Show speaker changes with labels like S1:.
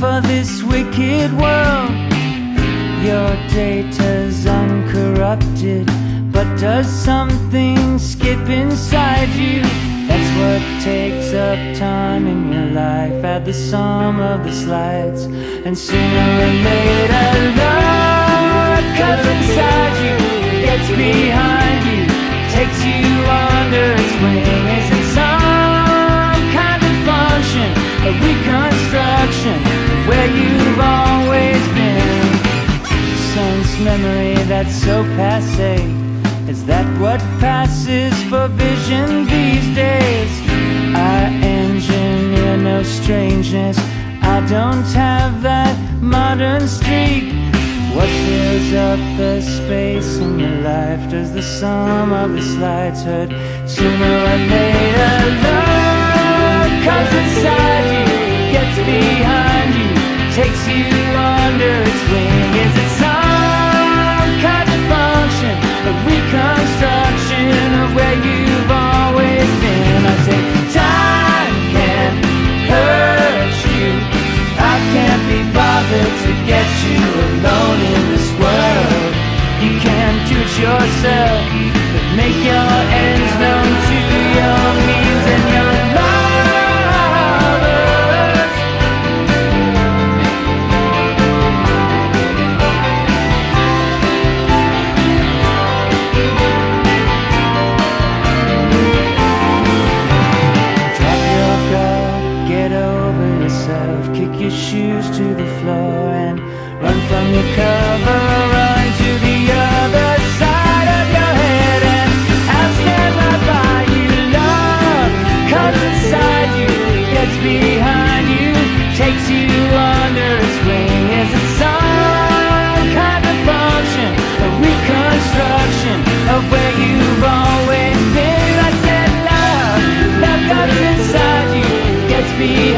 S1: for this wicked world. Your data's uncorrupted, but does something skip inside you? That's what takes up time in your life. Add the sum of the slides, and sooner or later love comes inside you, gets behind you, takes you under its wing. Is it some kind of function, a reconstruction where you've always been? Sense memory that's so passé, is that what passes for vision these days? I engineer no strangeness, I don't have that modern streak. What fills up the space in your life? Does the sum of the slides hurt? Sooner or later love comes inside you, gets behind you, takes you under its wing. Is it some kind of function, a reconstruction of where you've always been? I say time can't hurt you, I can't be bothered to get you alone in this world. You can't do it yourself, but make your ends known to your means and your lovers. Drop your guard, get over yourself, kick your shoes to the floor and run from your cover, run to the other side of your head, and I'll stand right by you. Love comes inside you, gets behind you, takes you under its wing. Is it some kind of function, a reconstruction of where you've always been? I said love comes inside you, gets behind you,